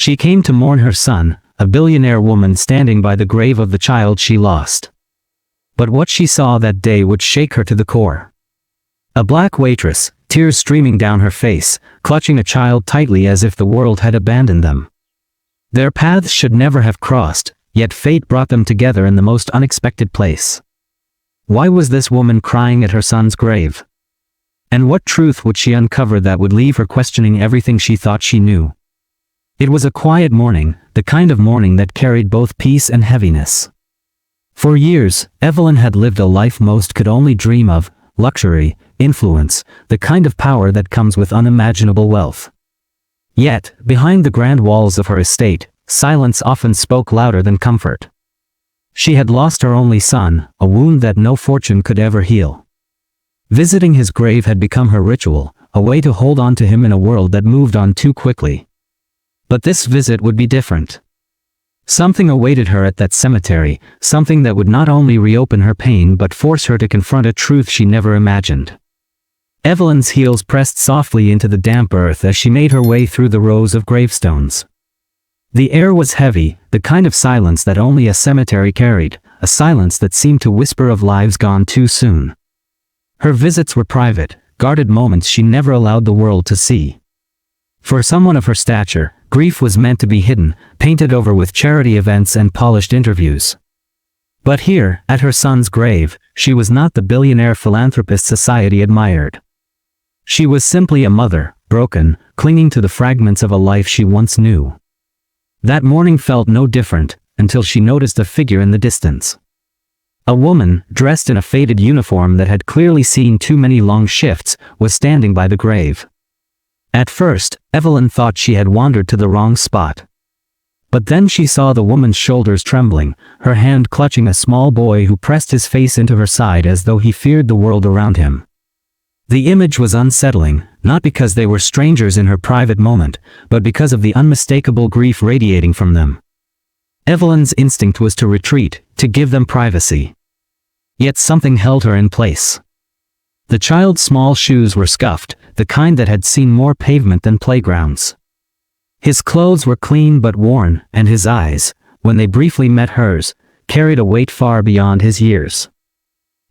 She came to mourn her son, a billionaire woman standing by the grave of the child she lost. But what she saw that day would shake her to the core. A black waitress, tears streaming down her face, clutching a child tightly as if the world had abandoned them. Their paths should never have crossed, yet fate brought them together in the most unexpected place. Why was this woman crying at her son's grave? And what truth would she uncover that would leave her questioning everything she thought she knew? It was a quiet morning, the kind of morning that carried both peace and heaviness. For years, Evelyn had lived a life most could only dream of: luxury, influence, the kind of power that comes with unimaginable wealth. Yet, behind the grand walls of her estate, silence often spoke louder than comfort. She had lost her only son, a wound that no fortune could ever heal. Visiting his grave had become her ritual, a way to hold on to him in a world that moved on too quickly. But this visit would be different. Something awaited her at that cemetery, something that would not only reopen her pain but force her to confront a truth she never imagined. Evelyn's heels pressed softly into the damp earth as she made her way through the rows of gravestones. The air was heavy, the kind of silence that only a cemetery carried, a silence that seemed to whisper of lives gone too soon. Her visits were private, guarded moments she never allowed the world to see. For someone of her stature, grief was meant to be hidden, painted over with charity events and polished interviews. But here, at her son's grave, she was not the billionaire philanthropist society admired. She was simply a mother, broken, clinging to the fragments of a life she once knew. That morning felt no different, until she noticed a figure in the distance. A woman, dressed in a faded uniform that had clearly seen too many long shifts, was standing by the grave. At first, Evelyn thought she had wandered to the wrong spot. But then she saw the woman's shoulders trembling, her hand clutching a small boy who pressed his face into her side as though he feared the world around him. The image was unsettling, not because they were strangers in her private moment, but because of the unmistakable grief radiating from them. Evelyn's instinct was to retreat, to give them privacy. Yet something held her in place. The child's small shoes were scuffed, the kind that had seen more pavement than playgrounds. His clothes were clean but worn, and his eyes, when they briefly met hers, carried a weight far beyond his years.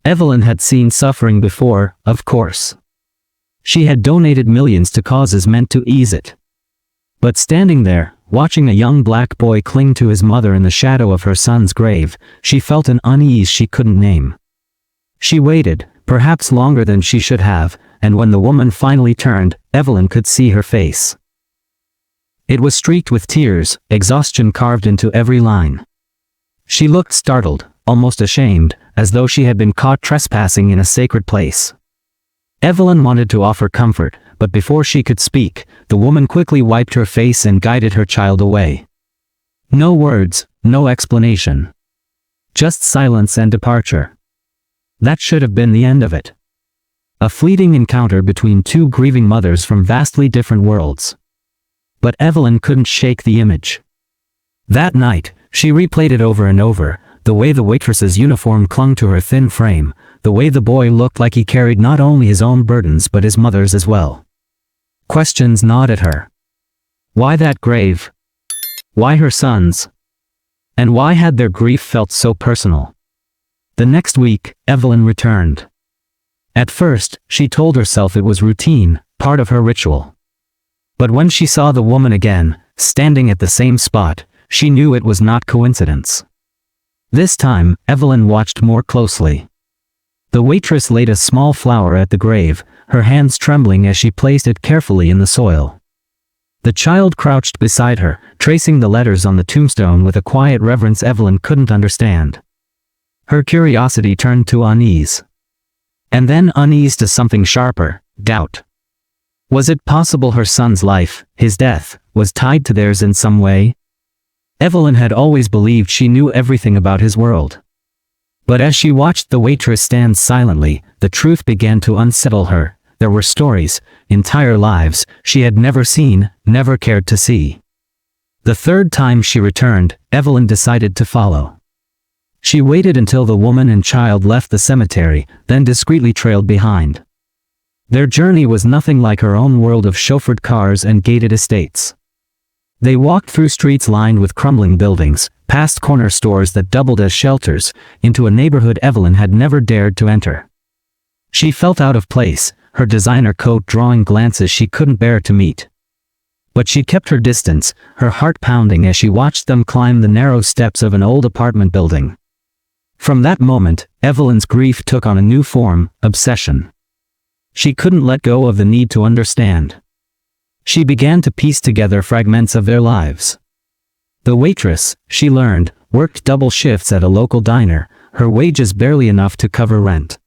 Evelyn had seen suffering before, of course. She had donated millions to causes meant to ease it. But standing there, watching a young black boy cling to his mother in the shadow of her son's grave, she felt an unease she couldn't name. She waited, perhaps longer than she should have, and when the woman finally turned, Evelyn could see her face. It was streaked with tears, exhaustion carved into every line. She looked startled, almost ashamed, as though she had been caught trespassing in a sacred place. Evelyn wanted to offer comfort, but before she could speak, the woman quickly wiped her face and guided her child away. No words, no explanation. Just silence and departure. That should have been the end of it. A fleeting encounter between two grieving mothers from vastly different worlds. But Evelyn couldn't shake the image. That night, she replayed it over and over, the way the waitress's uniform clung to her thin frame, the way the boy looked like he carried not only his own burdens but his mother's as well. Questions gnawed at her. Why that grave? Why her sons? And why had their grief felt so personal? The next week, Evelyn returned. At first, she told herself it was routine, part of her ritual. But when she saw the woman again, standing at the same spot, she knew it was not coincidence. This time, Evelyn watched more closely. The waitress laid a small flower at the grave, her hands trembling as she placed it carefully in the soil. The child crouched beside her, tracing the letters on the tombstone with a quiet reverence Evelyn couldn't understand. Her curiosity turned to unease. And then unease to something sharper, doubt. Was it possible her son's life, his death, was tied to theirs in some way? Evelyn had always believed she knew everything about his world. But as she watched the waitress stand silently, the truth began to unsettle her. There were stories, entire lives, she had never seen, never cared to see. The third time she returned, Evelyn decided to follow. She waited until the woman and child left the cemetery, then discreetly trailed behind. Their journey was nothing like her own world of chauffeured cars and gated estates. They walked through streets lined with crumbling buildings, past corner stores that doubled as shelters, into a neighborhood Evelyn had never dared to enter. She felt out of place, her designer coat drawing glances she couldn't bear to meet. But she kept her distance, her heart pounding as she watched them climb the narrow steps of an old apartment building. From that moment, Evelyn's grief took on a new form: obsession. She couldn't let go of the need to understand. She began to piece together fragments of their lives. The waitress, she learned, worked double shifts at a local diner, her wages barely enough to cover rent.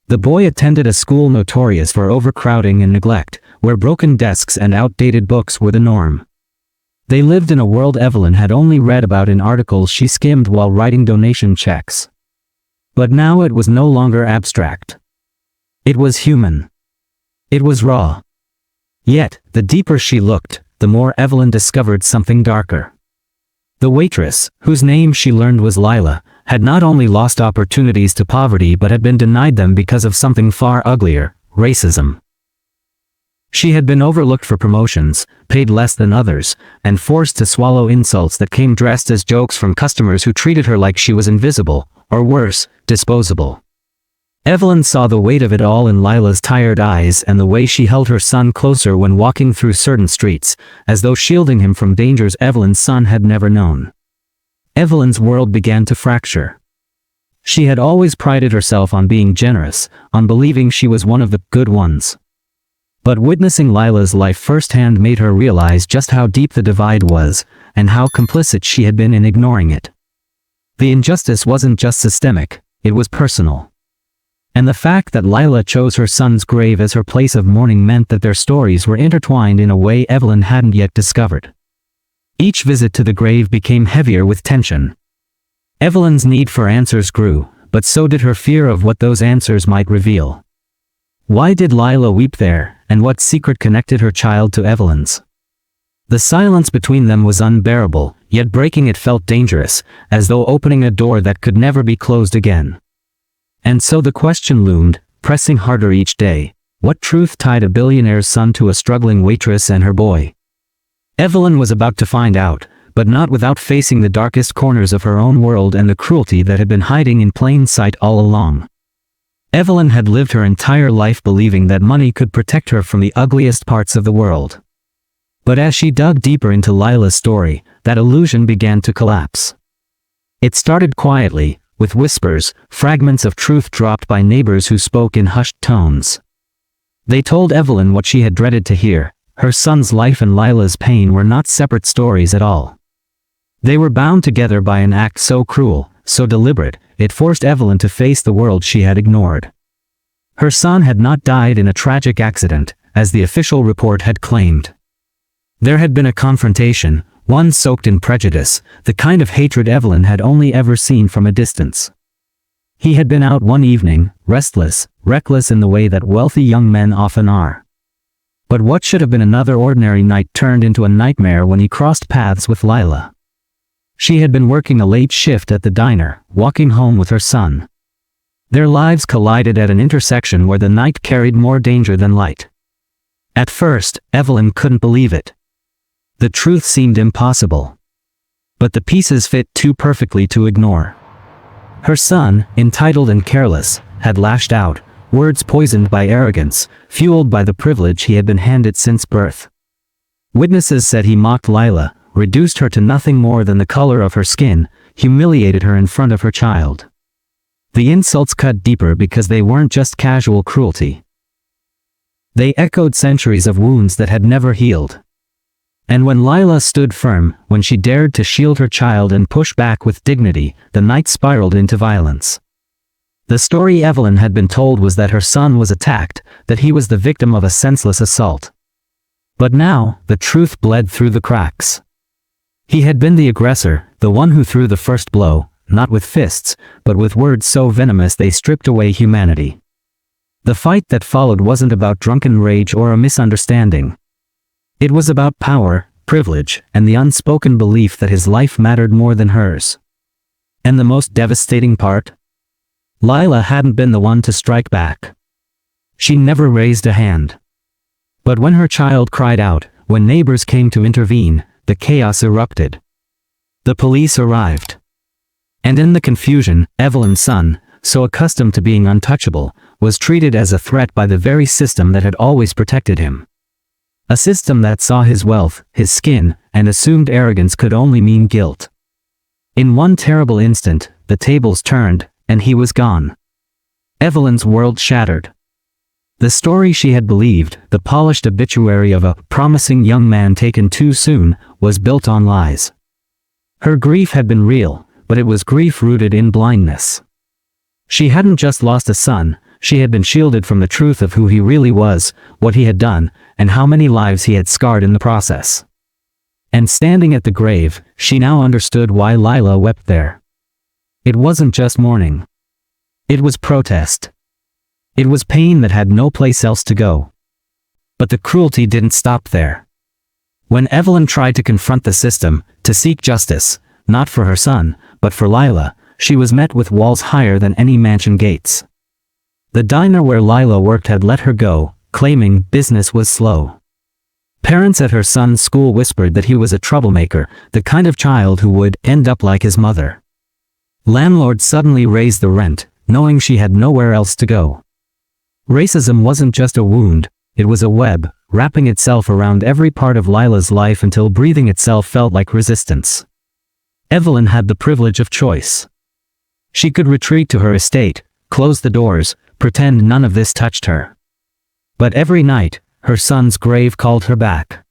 The boy attended a school notorious for overcrowding and neglect, where broken desks and outdated books were the norm. They lived in a world Evelyn had only read about in articles she skimmed while writing donation checks. But now it was no longer abstract. It was human. It was raw. Yet, the deeper she looked, the more Evelyn discovered something darker. The waitress, whose name she learned was Lila, had not only lost opportunities to poverty but had been denied them because of something far uglier: racism. She had been overlooked for promotions, paid less than others, and forced to swallow insults that came dressed as jokes from customers who treated her like she was invisible, or worse, disposable. Evelyn saw the weight of it all in Lila's tired eyes and the way she held her son closer when walking through certain streets, as though shielding him from dangers Evelyn's son had never known. Evelyn's world began to fracture. She had always prided herself on being generous, on believing she was one of the good ones. But witnessing Lila's life firsthand made her realize just how deep the divide was, and how complicit she had been in ignoring it. The injustice wasn't just systemic, it was personal. And the fact that Lila chose her son's grave as her place of mourning meant that their stories were intertwined in a way Evelyn hadn't yet discovered. Each visit to the grave became heavier with tension. Evelyn's need for answers grew, but so did her fear of what those answers might reveal. Why did Lila weep there, and what secret connected her child to Evelyn's? The silence between them was unbearable, yet breaking it felt dangerous, as though opening a door that could never be closed again. And so the question loomed, pressing harder each day: what truth tied a billionaire's son to a struggling waitress and her boy? Evelyn was about to find out, but not without facing the darkest corners of her own world and the cruelty that had been hiding in plain sight all along. Evelyn had lived her entire life believing that money could protect her from the ugliest parts of the world. But as she dug deeper into Lila's story, that illusion began to collapse. It started quietly, with whispers, fragments of truth dropped by neighbors who spoke in hushed tones. They told Evelyn what she had dreaded to hear: her son's life and Lila's pain were not separate stories at all. They were bound together by an act so cruel, so deliberate, it forced Evelyn to face the world she had ignored. Her son had not died in a tragic accident, as the official report had claimed. There had been a confrontation, one soaked in prejudice, the kind of hatred Evelyn had only ever seen from a distance. He had been out one evening, restless, reckless in the way that wealthy young men often are. But what should have been another ordinary night turned into a nightmare when he crossed paths with Lila. She had been working a late shift at the diner, walking home with her son. Their lives collided at an intersection where the night carried more danger than light. At first, Evelyn couldn't believe it. The truth seemed impossible. But the pieces fit too perfectly to ignore. Her son, entitled and careless, had lashed out, words poisoned by arrogance, fueled by the privilege he had been handed since birth. Witnesses said he mocked Lila, reduced her to nothing more than the color of her skin, humiliated her in front of her child. The insults cut deeper because they weren't just casual cruelty. They echoed centuries of wounds that had never healed. And when Lila stood firm, when she dared to shield her child and push back with dignity, the night spiraled into violence. The story Evelyn had been told was that her son was attacked, that he was the victim of a senseless assault. But now, the truth bled through the cracks. He had been the aggressor, the one who threw the first blow, not with fists, but with words so venomous they stripped away humanity. The fight that followed wasn't about drunken rage or a misunderstanding. It was about power, privilege, and the unspoken belief that his life mattered more than hers. And the most devastating part? Lila hadn't been the one to strike back. She never raised a hand. But when her child cried out, when neighbors came to intervene, the chaos erupted. The police arrived. And in the confusion, Evelyn's son, so accustomed to being untouchable, was treated as a threat by the very system that had always protected him. A system that saw his wealth, his skin, and assumed arrogance could only mean guilt. In one terrible instant, the tables turned, and he was gone. Evelyn's world shattered. The story she had believed, the polished obituary of a promising young man taken too soon, was built on lies. Her grief had been real, but it was grief rooted in blindness. She hadn't just lost a son, she had been shielded from the truth of who he really was, what he had done, and how many lives he had scarred in the process. And standing at the grave, she now understood why Lila wept there. It wasn't just mourning. It was protest. It was pain that had no place else to go. But the cruelty didn't stop there. When Evelyn tried to confront the system, to seek justice, not for her son, but for Lila, she was met with walls higher than any mansion gates. The diner where Lila worked had let her go, claiming business was slow. Parents at her son's school whispered that he was a troublemaker, the kind of child who would end up like his mother. Landlord suddenly raised the rent, knowing she had nowhere else to go. Racism wasn't just a wound, it was a web, wrapping itself around every part of Lila's life until breathing itself felt like resistance. Evelyn had the privilege of choice. She could retreat to her estate, close the doors, pretend none of this touched her. But every night, her son's grave called her back.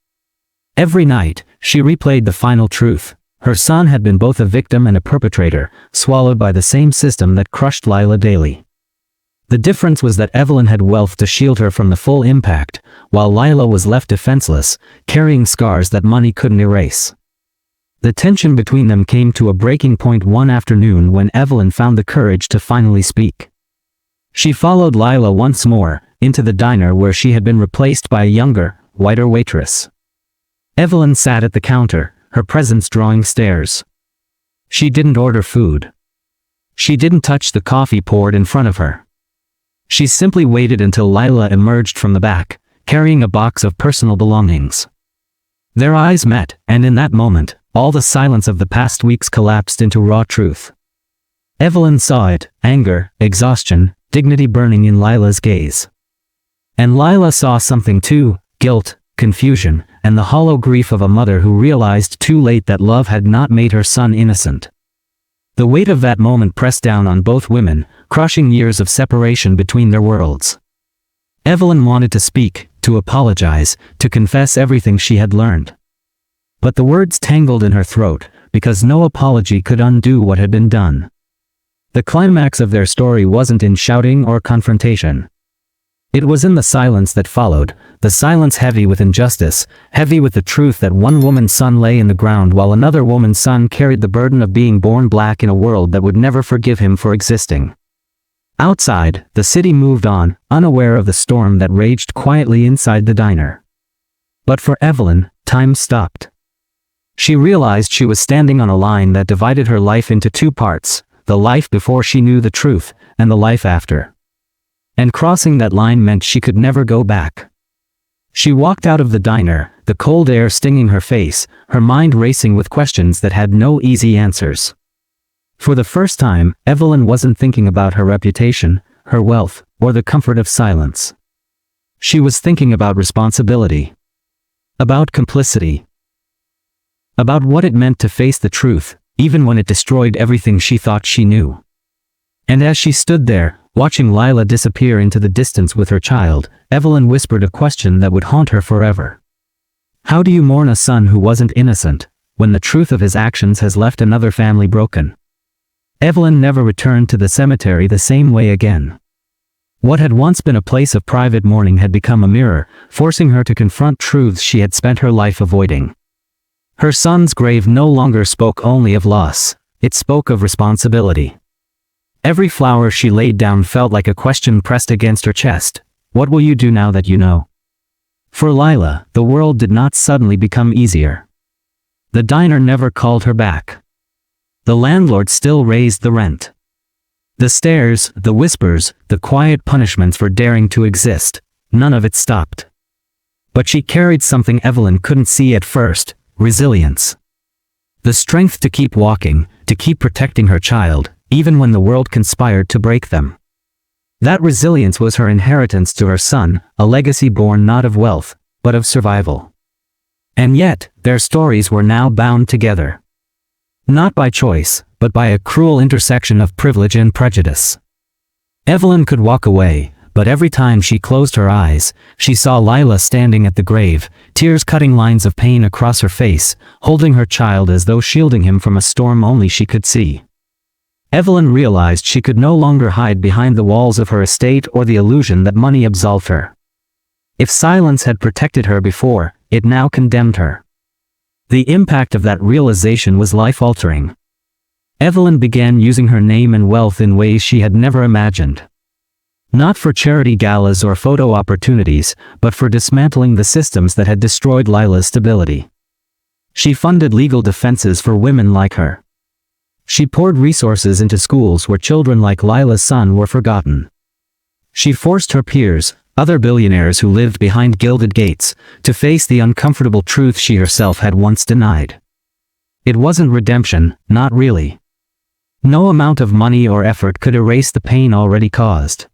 Every night, she replayed the final truth. Her son had been both a victim and a perpetrator, swallowed by the same system that crushed Lila daily. The difference was that Evelyn had wealth to shield her from the full impact, while Lila was left defenseless, carrying scars that money couldn't erase. The tension between them came to a breaking point one afternoon when Evelyn found the courage to finally speak. She followed Lila once more, into the diner where she had been replaced by a younger, whiter waitress. Evelyn sat at the counter, her presence drawing stares. She didn't order food. She didn't touch the coffee poured in front of her. She simply waited until Lila emerged from the back, carrying a box of personal belongings. Their eyes met, and in that moment, all the silence of the past weeks collapsed into raw truth. Evelyn saw it, anger, exhaustion, dignity burning in Lila's gaze. And Lila saw something too, guilt, confusion, and the hollow grief of a mother who realized too late that love had not made her son innocent. The weight of that moment pressed down on both women, crushing years of separation between their worlds. Evelyn wanted to speak, to apologize, to confess everything she had learned. But the words tangled in her throat, because no apology could undo what had been done. The climax of their story wasn't in shouting or confrontation. It was in the silence that followed, the silence heavy with injustice, heavy with the truth that one woman's son lay in the ground while another woman's son carried the burden of being born black in a world that would never forgive him for existing. Outside, the city moved on, unaware of the storm that raged quietly inside the diner. But for Evelyn, time stopped. She realized she was standing on a line that divided her life into two parts, the life before she knew the truth, and the life after. And crossing that line meant she could never go back. She walked out of the diner, the cold air stinging her face, her mind racing with questions that had no easy answers. For the first time, Evelyn wasn't thinking about her reputation, her wealth, or the comfort of silence. She was thinking about responsibility. About complicity. About what it meant to face the truth, even when it destroyed everything she thought she knew. And as she stood there, watching Lila disappear into the distance with her child, Evelyn whispered a question that would haunt her forever. How do you mourn a son who wasn't innocent, when the truth of his actions has left another family broken? Evelyn never returned to the cemetery the same way again. What had once been a place of private mourning had become a mirror, forcing her to confront truths she had spent her life avoiding. Her son's grave no longer spoke only of loss, it spoke of responsibility. Every flower she laid down felt like a question pressed against her chest. What will you do now that you know? For Lila, the world did not suddenly become easier. The diner never called her back. The landlord still raised the rent. The stares, the whispers, the quiet punishments for daring to exist, none of it stopped. But she carried something Evelyn couldn't see at first, resilience. The strength to keep walking, to keep protecting her child, even when the world conspired to break them. That resilience was her inheritance to her son, a legacy born not of wealth, but of survival. And yet, their stories were now bound together. Not by choice, but by a cruel intersection of privilege and prejudice. Evelyn could walk away, but every time she closed her eyes, she saw Lila standing at the grave, tears cutting lines of pain across her face, holding her child as though shielding him from a storm only she could see. Evelyn realized she could no longer hide behind the walls of her estate or the illusion that money absolved her. If silence had protected her before, it now condemned her. The impact of that realization was life-altering. Evelyn began using her name and wealth in ways she had never imagined. Not for charity galas or photo opportunities, but for dismantling the systems that had destroyed Lila's stability. She funded legal defenses for women like her. She poured resources into schools where children like Lila's son were forgotten. She forced her peers, other billionaires who lived behind gilded gates, to face the uncomfortable truth she herself had once denied. It wasn't redemption, not really. No amount of money or effort could erase the pain already caused.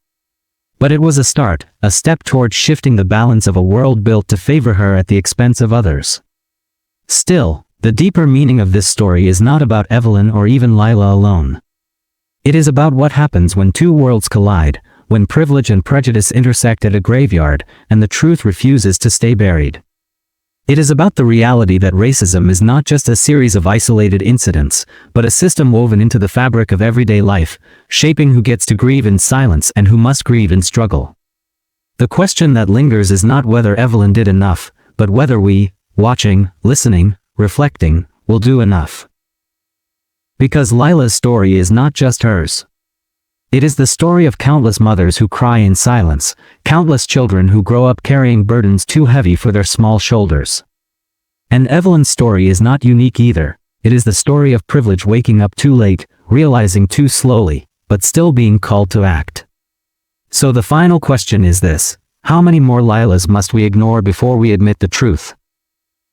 But it was a start, a step toward shifting the balance of a world built to favor her at the expense of others. Still, the deeper meaning of this story is not about Evelyn or even Lila alone. It is about what happens when two worlds collide, when privilege and prejudice intersect at a graveyard, and the truth refuses to stay buried. It is about the reality that racism is not just a series of isolated incidents, but a system woven into the fabric of everyday life, shaping who gets to grieve in silence and who must grieve in struggle. The question that lingers is not whether Evelyn did enough, but whether we, watching, listening, reflecting, will do enough. Because Lila's story is not just hers. It is the story of countless mothers who cry in silence, countless children who grow up carrying burdens too heavy for their small shoulders. And Evelyn's story is not unique either. It is the story of privilege waking up too late, realizing too slowly, but still being called to act. So the final question is this: how many more Lilas must we ignore before we admit the truth?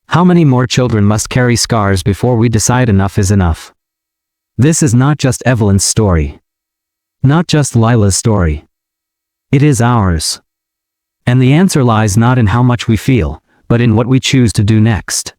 How many more children must carry scars before we decide enough is enough? This is not just Evelyn's story. Not just Lila's story. It is ours. And the answer lies not in how much we feel, but in what we choose to do next.